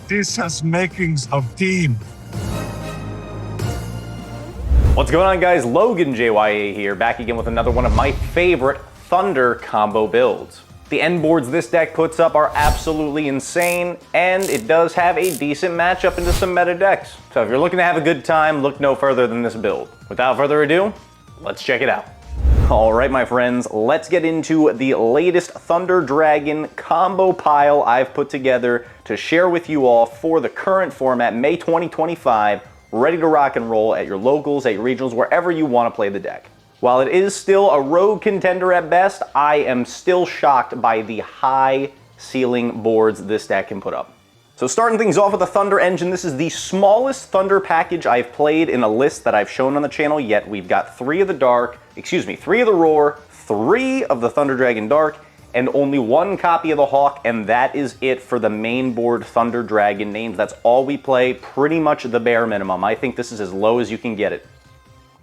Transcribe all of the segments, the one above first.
This has makings of team. What's going on, guys? Logan JYA here, back again with another one of my favorite Thunder combo builds. The end boards this deck puts up are absolutely insane, and it does have a decent matchup into some meta decks. So if you're looking to have a good time, look no further than this build. Without further ado, let's check it out. All right, my friends, let's get into the latest Thunder Dragon combo pile I've put together to share with you all for the current format, May 2025, ready to rock and roll at your locals, at your regionals, wherever you want to play the deck. While it is still a rogue contender at best, I am still shocked by the high ceiling boards this deck can put up. So starting things off with the Thunder engine, this is the smallest Thunder package I've played in a list that I've shown on the channel yet. We've got 3 of the Roar, 3 of the Thunder Dragon Dark, and only 1 copy of the Hawk, and that is it for the main board Thunder Dragon names. That's all we play, pretty much the bare minimum. I think this is as low as you can get it.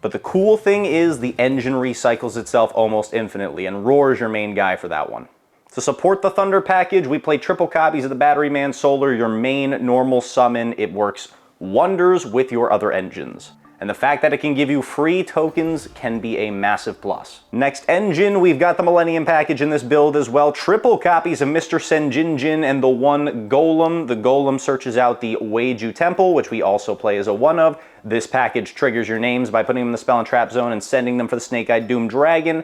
But the cool thing is the engine recycles itself almost infinitely, and Roar is your main guy for that one. To support the Thunder package, we play triple copies of the Battery Man Solar, your main normal summon. It works wonders with your other engines. And the fact that it can give you free tokens can be a massive plus. Next engine, we've got the Millennium package in this build as well. Triple copies of Mr. Senjinjin and the 1 Golem. The Golem searches out the Yugioh Temple, which we also play as a 1 of. This package triggers your names by putting them in the spell and trap zone and sending them for the Snake-Eyed Doom Dragon,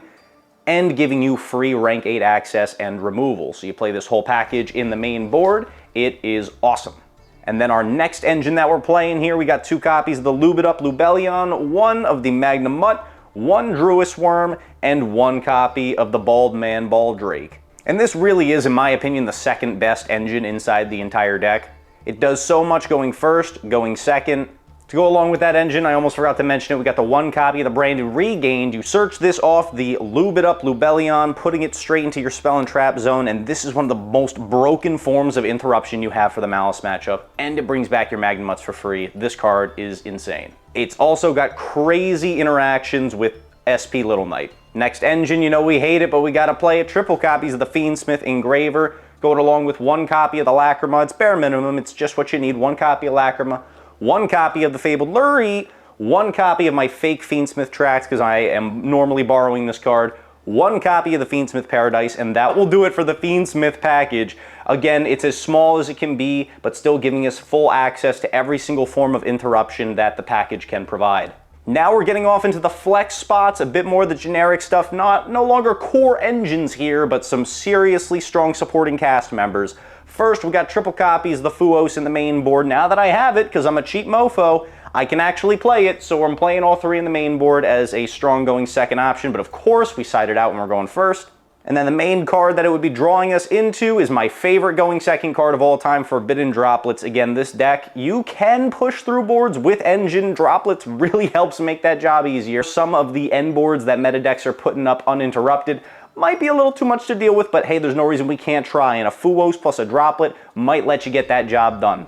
and giving you free rank 8 access and removal. So you play this whole package in the main board. It is awesome. And then our next engine that we're playing here, we got 2 copies of the Lube It Up Lubellion, 1 of the Magnum Mutt, 1 Druis Worm, and 1 copy of the Bald Man Baldrake. And this really is, in my opinion, the second best engine inside the entire deck. It does so much going first, going second. To go along with that engine, I almost forgot to mention it, we got the 1 copy of the Branded Regained. You search this off the Lube It Up Lubellion, putting it straight into your spell and trap zone, and this is one of the most broken forms of interruption you have for the Malice matchup, and it brings back your Magnum Mutts for free. This card is insane. It's also got crazy interactions with SP Little Knight. Next engine, you know we hate it, but we gotta play it. Triple copies of the Fiendsmith Engraver, going along with 1 copy of the Lacrima. It's bare minimum, it's just what you need. 1 copy of Lacrima, 1 copy of the Fabled Lurie, 1 copy of my fake Fiendsmith Tracks, because I am normally borrowing this card, 1 copy of the Fiendsmith Paradise, and that will do it for the Fiendsmith package. Again, it's as small as it can be, but still giving us full access to every single form of interruption that the package can provide. Now we're getting off into the flex spots, a bit more of the generic stuff, no longer core engines here, but some seriously strong supporting cast members. First, we got triple copies of the Fuos in the main board. Now that I have it, because I'm a cheap mofo, I can actually play it, so I'm playing all 3 in the main board as a strong going second option, but of course we side it out when we're going first. And then the main card that it would be drawing us into is my favorite going second card of all time, Forbidden Droplets. Again, this deck, you can push through boards with engine. Droplets really helps make that job easier. Some of the end boards that meta decks are putting up uninterrupted might be a little too much to deal with, but hey, there's no reason we can't try, and a Fuos plus a Droplet might let you get that job done.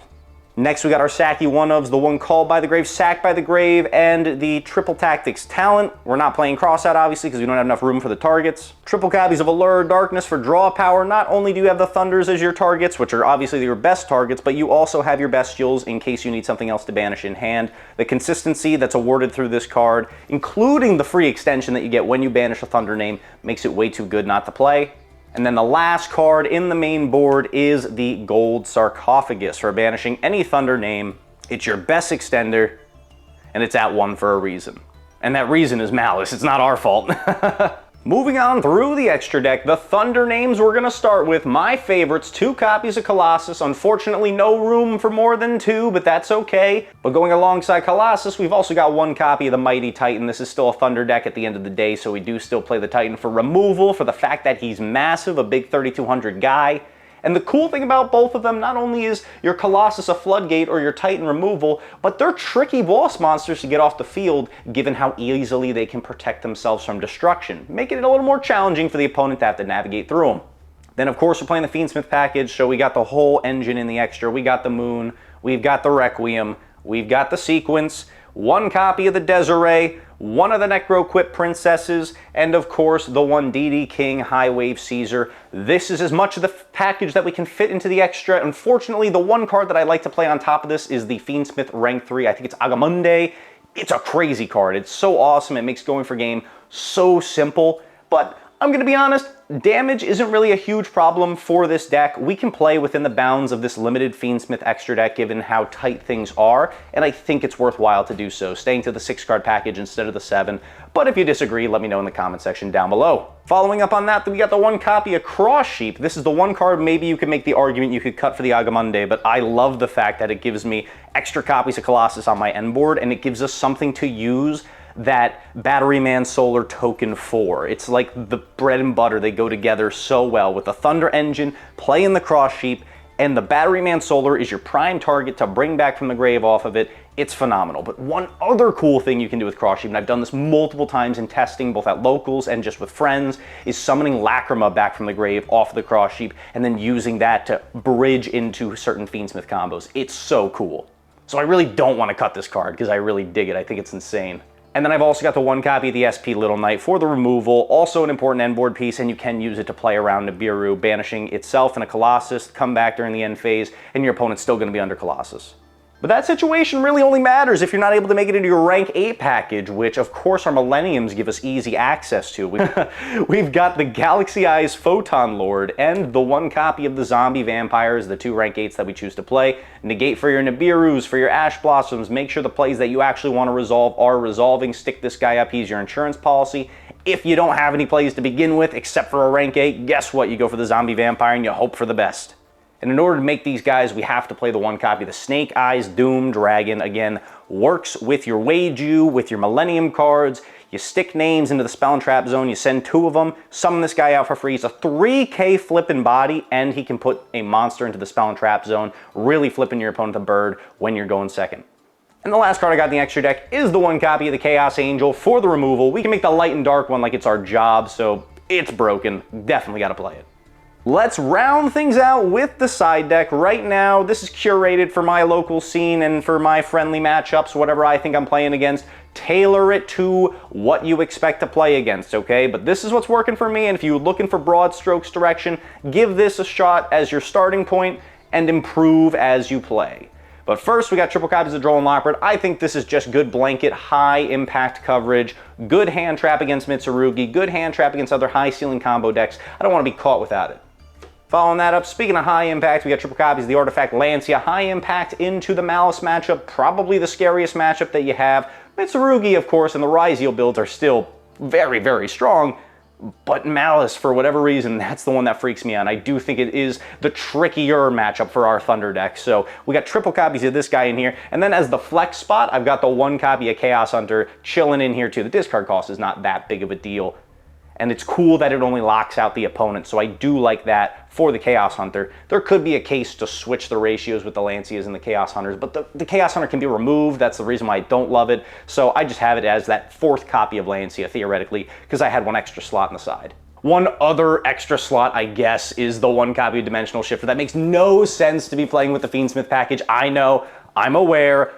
Next, we got our Saki 1-ofs, the 1 Called by the Grave, Sacked by the Grave, and the Triple Tactics Talent. We're not playing Crossout, obviously, because we don't have enough room for the targets. Triple copies of Allure Darkness for draw power. Not only do you have the Thunders as your targets, which are obviously your best targets, but you also have your Bestials in case you need something else to banish in hand. The consistency that's awarded through this card, including the free extension that you get when you banish a Thunder name, makes it way too good not to play. And then the last card in the main board is the Gold Sarcophagus for banishing any Thunder name. It's your best extender, and it's at 1 for a reason. And that reason is Malice. It's not our fault. Moving on through the extra deck, the Thunder names we're going to start with. My favorites, 2 copies of Colossus. Unfortunately, no room for more than 2, but that's okay. But going alongside Colossus, we've also got 1 copy of the Mighty Titan. This is still a Thunder deck at the end of the day, so we do still play the Titan for removal, for the fact that he's massive, a big 3,200 guy. And the cool thing about both of them, not only is your Colossus a floodgate or your Titan removal, but they're tricky boss monsters to get off the field, given how easily they can protect themselves from destruction, making it a little more challenging for the opponent to have to navigate through them. Then, of course, we're playing the Fiendsmith package, so we got the whole engine in the extra. We got the Moon, we've got the Requiem, we've got the Sequence, one copy of the Desiree, one of the Necroquip Princesses, and of course the one DD King High Wave Caesar. This is as much of the package that we can fit into the extra. Unfortunately, the one card that I like to play on top of this is the Fiendsmith Rank 3. I think it's Agamunde. It's a crazy card. It's so awesome. It makes going for game so simple. But I'm going to be honest, damage isn't really a huge problem for this deck. We can play within the bounds of this limited Fiendsmith extra deck given how tight things are, and I think it's worthwhile to do so, staying to the 6-card package instead of the 7. But if you disagree, let me know in the comment section down below. Following up on that, we got the one copy of Cross Sheep. This is the one card maybe you could make the argument you could cut for the Agamunde, but I love the fact that it gives me extra copies of Colossus on my end board, and it gives us something to use that Batteryman Solar token for. It's like the bread and butter. They go together so well with the Thunder Engine, playing the Cross Sheep, and the Batteryman Solar is your prime target to bring back from the grave off of it. It's phenomenal. But one other cool thing you can do with Cross Sheep, and I've done this multiple times in testing, both at locals and just with friends, is summoning Lacrima back from the grave off of the Cross Sheep, and then using that to bridge into certain Fiendsmith combos. It's so cool. So I really don't want to cut this card because I really dig it. I think it's insane. And then I've also got the one copy of the SP Little Knight for the removal, also an important end board piece, and you can use it to play around Nibiru, banishing itself and a Colossus, come back during the end phase, and your opponent's still going to be under Colossus. But that situation really only matters if you're not able to make it into your rank 8 package, which of course our Millenniums give us easy access to. We've got the Galaxy Eyes Photon Lord and the one copy of the Zombie Vampires, the 2 rank 8s that we choose to play. Negate for your Nibirus, for your Ash Blossoms, make sure the plays that you actually want to resolve are resolving. Stick this guy up, he's your insurance policy. If you don't have any plays to begin with except for a rank 8, guess what? You go for the Zombie Vampire and you hope for the best. And in order to make these guys, we have to play the one copy. The Snake Eyes Doom Dragon, again, works with your Yugioh, with your Millennium cards. You stick names into the Spell and Trap zone, you send 2 of them, summon this guy out for free. He's a 3k flipping body, and he can put a monster into the Spell and Trap zone, really flipping your opponent a bird when you're going second. And the last card I got in the extra deck is the one copy of the Chaos Angel for the removal. We can make the light and dark one like it's our job, so it's broken. Definitely got to play it. Let's round things out with the side deck. Right now, this is curated for my local scene and for my friendly matchups, whatever I think I'm playing against. Tailor it to what you expect to play against, okay? But this is what's working for me, and if you're looking for broad strokes direction, give this a shot as your starting point and improve as you play. But first, we got triple copies of Droll and Lockbird. I think this is just good blanket, high impact coverage, good hand trap against Mitsurugi, good hand trap against other high ceiling combo decks. I don't want to be caught without it. Following that up, speaking of high impact, we got triple copies of the Artifact Lancia. High impact into the Malice matchup, probably the scariest matchup that you have. Mitsurugi, of course, and the Raizio builds are still very, very strong, but Malice, for whatever reason, that's the one that freaks me out. I do think it is the trickier matchup for our Thunder deck. So we got triple copies of this guy in here, and then as the flex spot, I've got the one copy of Chaos Hunter chilling in here too. The discard cost is not that big of a deal. And it's cool that it only locks out the opponent, so I do like that for the Chaos Hunter. There could be a case to switch the ratios with the Lancias and the Chaos Hunters, but the Chaos Hunter can be removed. That's the reason why I don't love it. So I just have it as that 4th copy of Lancia, theoretically, because I had one extra slot on the side. One other extra slot, I guess, is the one copy of Dimensional Shifter. That makes no sense to be playing with the Fiendsmith package. I know, I'm aware.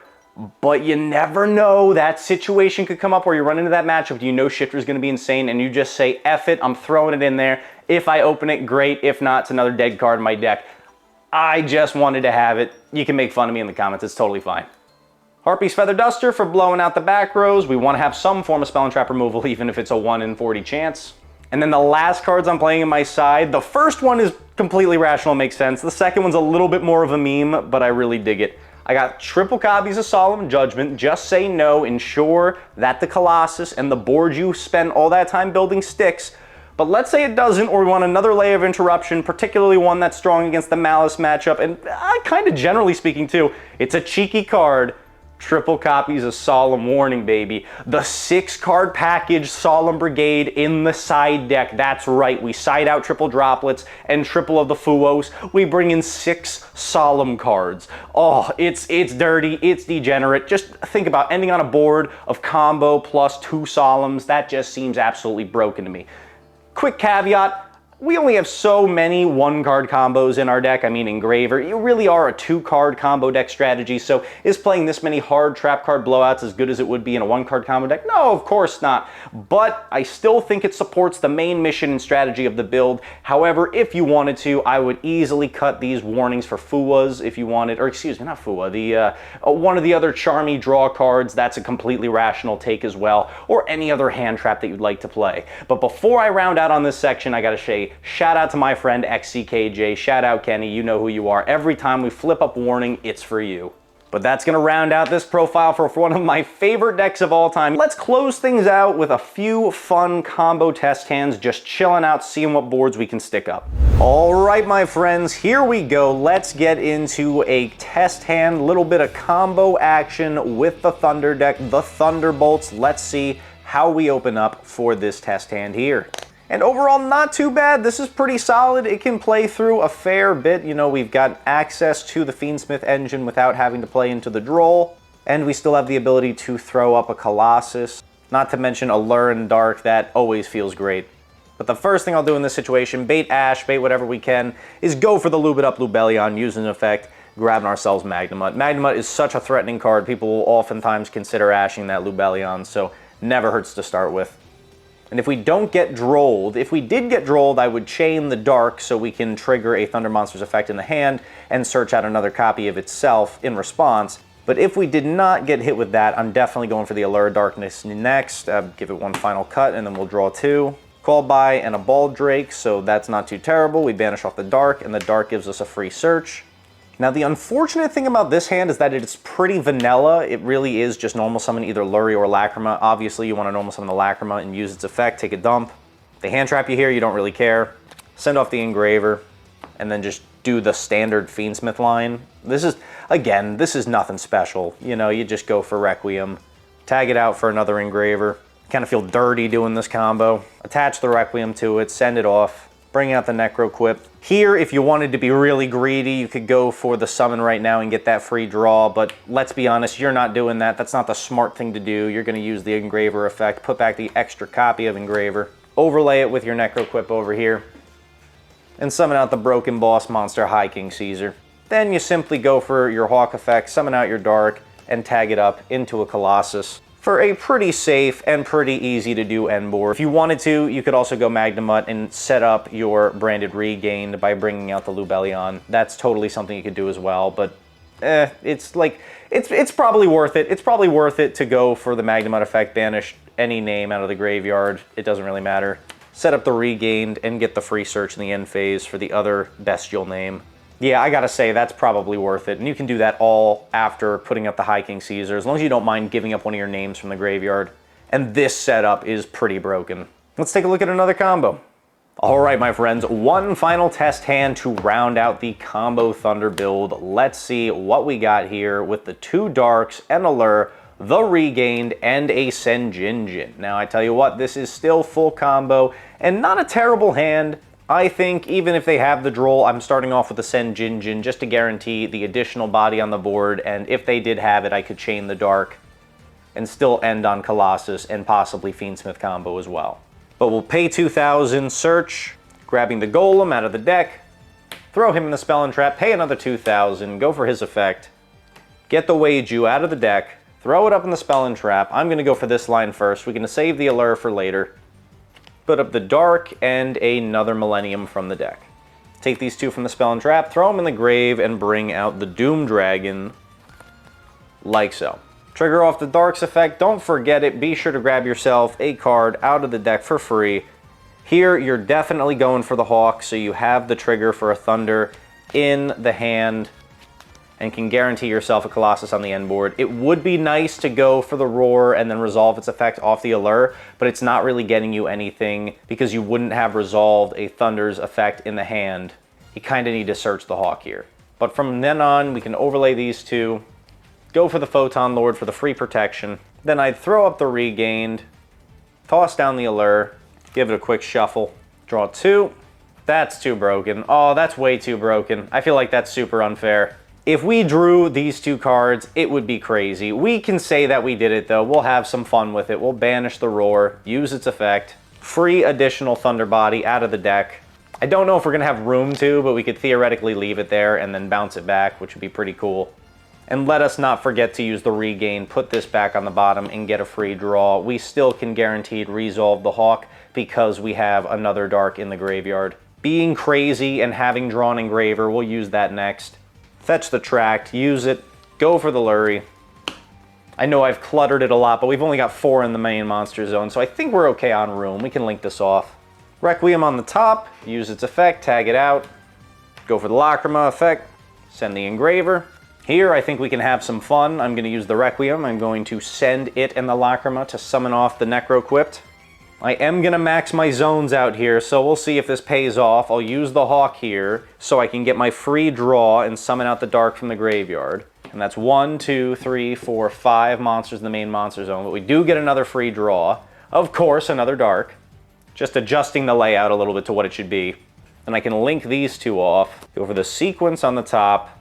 But you never know, that situation could come up where you run into that matchup, you know Shifter's going to be insane, and you just say, F it, I'm throwing it in there. If I open it, great. If not, it's another dead card in my deck. I just wanted to have it. You can make fun of me in the comments, it's totally fine. Harpy's Feather Duster for blowing out the back rows. We want to have some form of Spell and Trap removal, even if it's a 1 in 40 chance. And then the last cards I'm playing in my side, the first one is completely rational, makes sense. The second one's a little bit more of a meme, but I really dig it. I got triple copies of Solemn Judgment. Just say no. Ensure that the Colossus and the board you spend all that time building sticks. But let's say it doesn't, or we want another layer of interruption, particularly one that's strong against the Malice matchup. And kind of generally speaking too, it's a cheeky card. Triple copies of Solemn Warning, baby. The 6-card package Solemn Brigade in the side deck. That's right, we side out triple droplets and triple of the Fuos. We bring in 6 Solemn cards. Oh, it's dirty, it's degenerate. Just think about ending on a board of combo plus 2 Solemns. That just seems absolutely broken to me. Quick caveat, we only have so many one-card combos in our deck. I mean, Engraver, you really are a two-card combo deck strategy, so is playing this many hard trap card blowouts as good as it would be in a one-card combo deck? No, of course not. But I still think it supports the main mission and strategy of the build. However, if you wanted to, I would easily cut these warnings for Fuwas if you wanted, or excuse me, not Fuwa, the one of the other Charmy draw cards. That's a completely rational take as well, or any other hand trap that you'd like to play. But before I round out on this section, I gotta say, shout out to my friend XCKJ, shout out Kenny, you know who you are. Every time we flip up warning, it's for you. But that's gonna round out this profile for one of my favorite decks of all time. Let's close things out with a few fun combo test hands, just chilling out, seeing what boards we can stick up. All right, my friends, here we go. Let's get into a test hand, little bit of combo action with the Thunder deck, the Thunderbolts. Let's see how we open up for this test hand here. And overall, not too bad. This is pretty solid. It can play through a fair bit. You know, we've got access to the Fiendsmith engine without having to play into the Droll. And we still have the ability to throw up a Colossus. Not to mention Allure and Dark. That always feels great. But the first thing I'll do in this situation, bait Ash, bait whatever we can, is go for the Lube It Up Lubellion, use an effect, grabbing ourselves Magnemite. Magnemite is such a threatening card. People will oftentimes consider ashing that Lubellion, so never hurts to start with. And if we don't get Drolled, if we did get Drolled, I would chain the Dark so we can trigger a Thunder Monster's effect in the hand and search out another copy of itself in response. But if we did not get hit with that, I'm definitely going for the Allure Darkness next. Give it one final cut, and then we'll draw two. Callby and a Baldrake, so that's not too terrible. We banish off the Dark, and the Dark gives us a free search. Now, the unfortunate thing about this hand is that it's pretty vanilla. It really is just normal summon either Lurie or Lacrima. Obviously, you want to normal summon the Lacrima and use its effect, take a dump. They hand trap you here, you don't really care. Send off the Engraver, and then just do the standard Fiendsmith line. This is, again, this is nothing special. You know, you just go for Requiem, tag it out for another Engraver. Kind of feel dirty doing this combo. Attach the Requiem to it, send it off. Bring out the Necroquip. Here, if you wanted to be really greedy, you could go for the summon right now and get that free draw, but let's be honest, you're not doing that. That's not the smart thing to do. You're going to use the Engraver effect, put back the extra copy of Engraver, overlay it with your Necroquip over here, and summon out the Broken Boss monster, High King Caesar. Then you simply go for your Hawk effect, summon out your Dark, and tag it up into a Colossus for a pretty safe and pretty easy to do end board. If you wanted to, you could also go Magnemite and set up your branded Regained by bringing out the Lubellion. That's totally something you could do as well, but it's like, it's probably worth it. It's probably worth it to go for the Magnemite effect, banish any name out of the graveyard. It doesn't really matter. Set up the Regained and get the free search in the end phase for the other bestial name. Yeah, I gotta say, that's probably worth it. And you can do that all after putting up the High King Caesar, as long as you don't mind giving up one of your names from the graveyard. And this setup is pretty broken. Let's take a look at another combo. All right, my friends, one final test hand to round out the combo Thunder build. Let's see what we got here with the two Darks and Allure, the Regained, and a Senjinjin. Now, I tell you what, this is still full combo, and not a terrible hand. I think even if they have the Droll, I'm starting off with the Senjinjin just to guarantee the additional body on the board, and if they did have it, I could chain the Dark and still end on Colossus and possibly Fiendsmith combo as well. But we'll pay 2,000, search, grabbing the Golem out of the deck, throw him in the Spell and Trap, pay another 2,000, go for his effect, get the Yugioh out of the deck, throw it up in the Spell and Trap. I'm going to go for this line first. We're going to save the Allure for later. Put up the Dark and another Millennium from the deck. Take these two from the Spell and Trap, throw them in the grave, and bring out the Doom Dragon, like so. Trigger off the Dark's effect, don't forget it, be sure to grab yourself a card out of the deck for free. Here, you're definitely going for the Hawk, so you have the trigger for a Thunder in the hand, and can guarantee yourself a Colossus on the end board. It would be nice to go for the Roar and then resolve its effect off the Allure, but it's not really getting you anything because you wouldn't have resolved a Thunder's effect in the hand. You kind of need to search the Hawk here. But from then on, we can overlay these two, go for the Photon Lord for the free protection. Then I'd throw up the Regained, toss down the Allure, give it a quick shuffle, draw two. That's too broken. Oh, that's way too broken. I feel like that's super unfair. If we drew these two cards, it would be crazy. We can say that we did it, though. We'll have some fun with it. We'll banish the Roar, use its effect, free additional Thunder Body out of the deck, I don't know if we're going to have room to, but we could theoretically leave it there and then bounce it back, which would be pretty cool. And let us not forget to use the regain, put this back on the bottom, and get a free draw. We still can guaranteed resolve the Hawk because we have another dark in the graveyard. Being crazy and having drawn Engraver, we'll use that next. Fetch the Tract, use it, go for the Lurie. I know I've cluttered it a lot, but we've only got 4 in the main monster zone, so I think we're okay on room. We can link this off. Requiem on the top, use its effect, tag it out. Go for the Lacrima effect, send the Engraver. Here, I think we can have some fun. I'm going to use the Requiem. I'm going to send it and the Lacrima to summon off the Necroquipt. I am going to max my zones out here, so we'll see if this pays off. I'll use the Hawk here so I can get my free draw and summon out the Dark from the graveyard. And that's 1, 2, 3, 4, 5 monsters in the main monster zone, but we do get another free draw. Of course, another Dark. Just adjusting the layout a little bit to what it should be. And I can link these two off. Go for the Sequence on the top.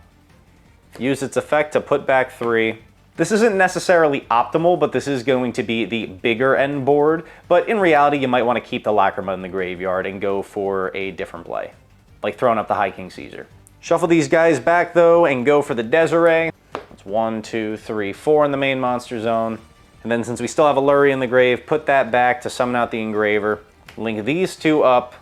Use its effect to put back 3. This isn't necessarily optimal, but this is going to be the bigger end board. But in reality, you might want to keep the Lacrima in the graveyard and go for a different play. Like throwing up the High King Caesar. Shuffle these guys back though and go for the Desiree. That's 1, 2, 3, 4 in the main monster zone. And then since we still have a Lurie in the grave, put that back to summon out the Engraver. Link these two up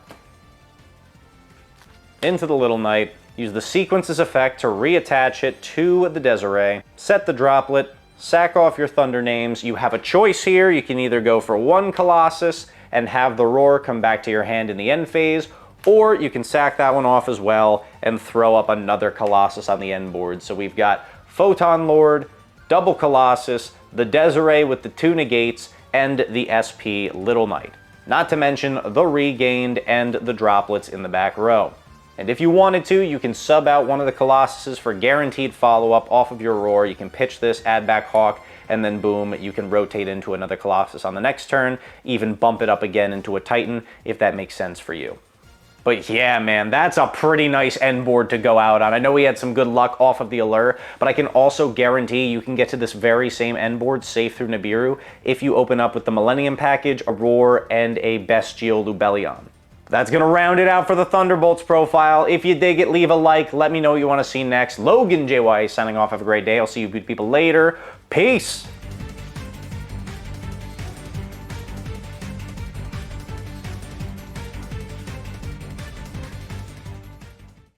into the Little Knight. Use the Sequences effect to reattach it to the Desiree. Set the Droplet. Sack off your Thunder names. You have a choice here. You can either go for 1 Colossus and have the Roar come back to your hand in the end phase, or you can sack that one off as well and throw up another Colossus on the end board. So we've got Photon Lord, double Colossus, the Desiree with the 2 negates, and the SP Little Knight. Not to mention the Regained and the Droplets in the back row. And if you wanted to, you can sub out one of the Colossuses for guaranteed follow-up off of your Roar. You can pitch this, add back Hawk, and then boom, you can rotate into another Colossus on the next turn, even bump it up again into a Titan, if that makes sense for you. But yeah, man, that's a pretty nice end board to go out on. I know we had some good luck off of the Allure, but I can also guarantee you can get to this very same end board safe through Nibiru if you open up with the Millennium Package, a Roar, and a Bestial Lubellion. That's going to round it out for the Thunderbolts profile. If you dig it, leave a like. Let me know what you want to see next. Logan JY signing off. Have a great day. I'll see you good people later. Peace!